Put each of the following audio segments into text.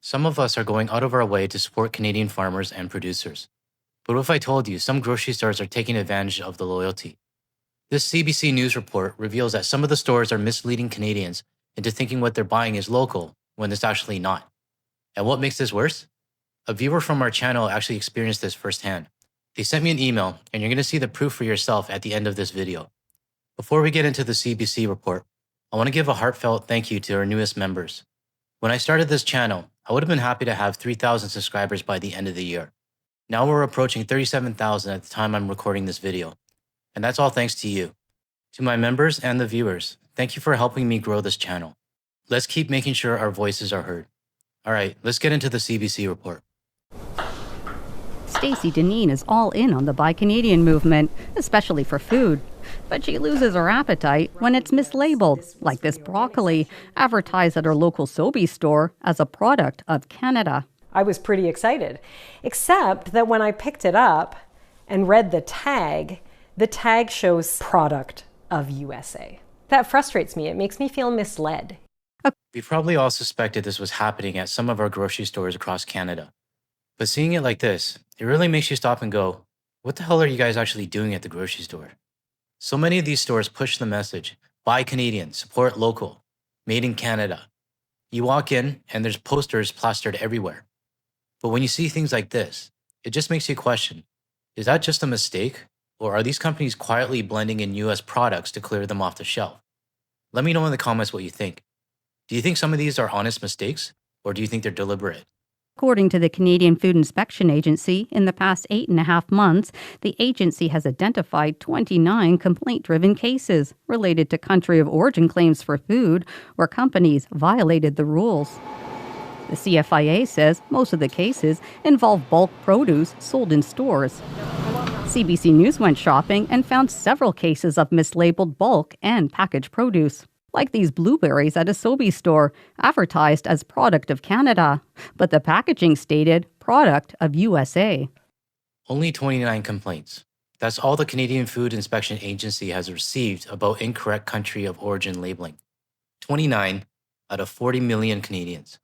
Some of us are going out of our way to support Canadian farmers and producers. But what if I told you some grocery stores are taking advantage of the loyalty? This CBC News report reveals that some of the stores are misleading Canadians into thinking what they're buying is local when it's actually not. And what makes this worse? A viewer from our channel actually experienced this firsthand. They sent me an email, and you're going to see the proof for yourself at the end of this video. Before we get into the CBC report, I want to give a heartfelt thank you to our newest members. When I started this channel, I would have been happy to have 3,000 subscribers by the end of the year. Now we're approaching 37,000 at the time I'm recording this video. And that's all thanks to you. To my members and the viewers, thank you for helping me grow this channel. Let's keep making sure our voices are heard. All right, let's get into the CBC report. Stacey Deneen is all in on the Buy Canadian movement, especially for food. But she loses her appetite when it's mislabeled, like this broccoli, advertised at her local Sobeys store as a product of Canada. I was pretty excited, except that when I picked it up and read the tag shows product of USA. That frustrates me. It makes me feel misled. We probably all suspected this was happening at some of our grocery stores across Canada. But seeing it like this, it really makes you stop and go, what the hell are you guys actually doing at the grocery store? So many of these stores push the message, buy Canadian, support local, made in Canada. You walk in and there's posters plastered everywhere. But when you see things like this, it just makes you question, is that just a mistake? Or are these companies quietly blending in US products to clear them off the shelf? Let me know in the comments what you think. Do you think some of these are honest mistakes? Or do you think they're deliberate? According to the Canadian Food Inspection Agency, in the past 8.5 months, the agency has identified 29 complaint-driven cases related to country of origin claims for food where companies violated the rules. The CFIA says most of the cases involve bulk produce sold in stores. CBC News went shopping and found several cases of mislabeled bulk and packaged produce, like these blueberries at a Sobeys store, advertised as product of Canada, but the packaging stated product of USA. Only 29 complaints. That's all the Canadian Food Inspection Agency has received about incorrect country of origin labeling. 29 out of 40 million Canadians.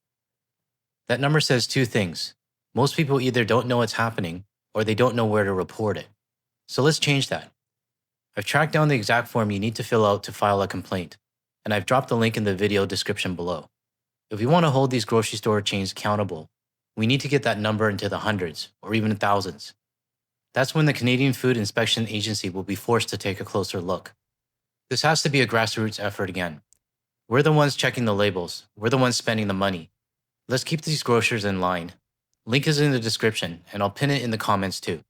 That number says two things. Most people either don't know what's happening or they don't know where to report it. So let's change that. I've tracked down the exact form you need to fill out to file a complaint, and I've dropped the link in the video description below. If we want to hold these grocery store chains accountable, we need to get that number into the hundreds or even thousands. That's when the Canadian Food Inspection Agency will be forced to take a closer look. This has to be a grassroots effort again. We're the ones checking the labels. We're the ones spending the money. Let's keep these grocers in line. Link is in the description, and I'll pin it in the comments too.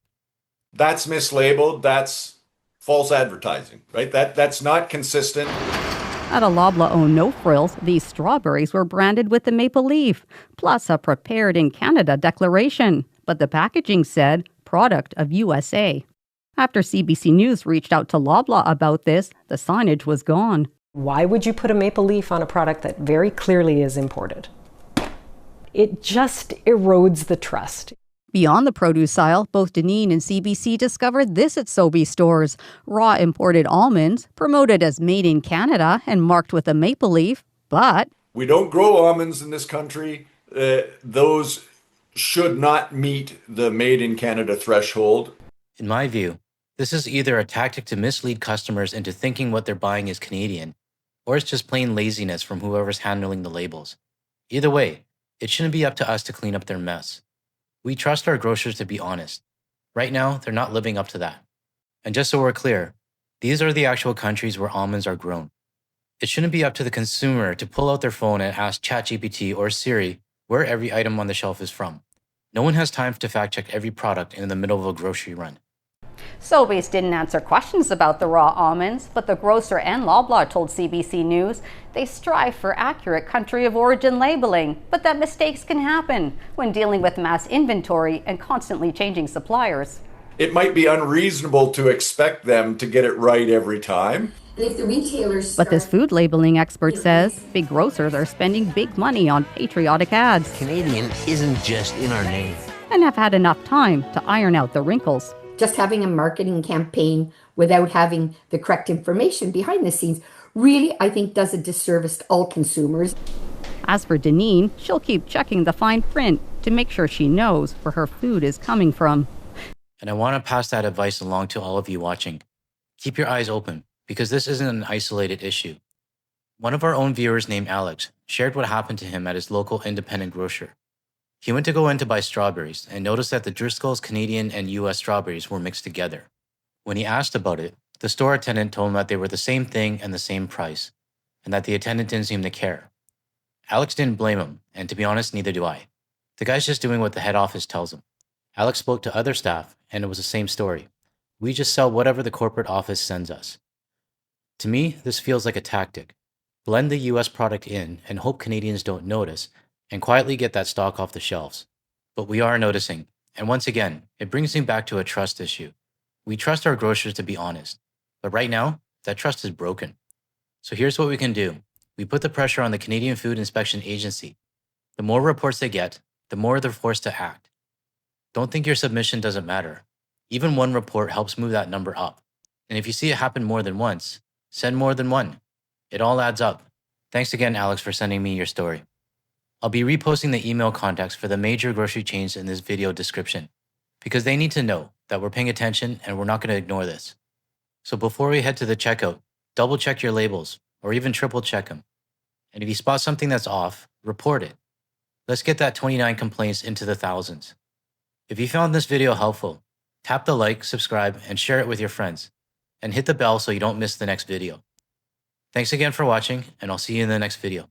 That's mislabeled. That's false advertising, right? That's not consistent. At a Loblaw-owned No Frills, these strawberries were branded with the maple leaf, plus a prepared in Canada declaration. But the packaging said, product of USA. After CBC News reached out to Loblaw about this, the signage was gone. Why would you put a maple leaf on a product that very clearly is imported? It just erodes the trust. Beyond the produce aisle, both Deneen and CBC discovered this at Sobeys stores. Raw imported almonds, promoted as made in Canada and marked with a maple leaf, but We don't grow almonds in this country. Those should not meet the made in Canada threshold. In my view, this is either a tactic to mislead customers into thinking what they're buying is Canadian, or it's just plain laziness from whoever's handling the labels. Either way, it shouldn't be up to us to clean up their mess. We trust our grocers to be honest. Right now, they're not living up to that. And just so we're clear, these are the actual countries where almonds are grown. It shouldn't be up to the consumer to pull out their phone and ask ChatGPT or Siri where every item on the shelf is from. No one has time to fact check every product in the middle of a grocery run. Sobeys didn't answer questions about the raw almonds, but the grocer and Loblaw told CBC News they strive for accurate country of origin labeling, but that mistakes can happen when dealing with mass inventory and constantly changing suppliers. It might be unreasonable to expect them to get it right every time. If the retailers But this food labeling expert says big grocers are spending big money on patriotic ads Canadian isn't just in our name. and have had enough time to iron out the wrinkles. just having a marketing campaign without having the correct information behind the scenes really, I think, does a disservice to all consumers. As for Deneen, she'll keep checking the fine print to make sure she knows where her food is coming from. And I want to pass that advice along to all of you watching. Keep your eyes open, because this isn't an isolated issue. One of our own viewers named Alex shared what happened to him at his local independent grocer. He went to go in to buy strawberries and noticed that the Driscoll's Canadian and US strawberries were mixed together. When he asked about it, the store attendant told him that they were the same thing and the same price, and that the attendant didn't seem to care. Alex didn't blame him, and to be honest, neither do I. The guy's just doing what the head office tells him. Alex spoke to other staff, and it was the same story. We just sell whatever the corporate office sends us. To me, this feels like a tactic. Blend the US product in and hope Canadians don't notice, and quietly get that stock off the shelves. But we are noticing, and once again, it brings me back to a trust issue. We trust our grocers to be honest, but right now, that trust is broken. So here's what we can do. We put the pressure on the Canadian Food Inspection Agency. The more reports they get, the more they're forced to act. Don't think your submission doesn't matter. Even one report helps move that number up. And if you see it happen more than once, send more than one. It all adds up. Thanks again, Alex, for sending me your story. I'll be reposting the email contacts for the major grocery chains in this video description, because they need to know that we're paying attention and we're not going to ignore this. So before we head to the checkout, double check your labels, or even triple check them. And if you spot something that's off, report it. Let's get that 29 complaints into the thousands. If you found this video helpful, tap the like, subscribe, and share it with your friends. And hit the bell so you don't miss the next video. Thanks again for watching, and I'll see you in the next video.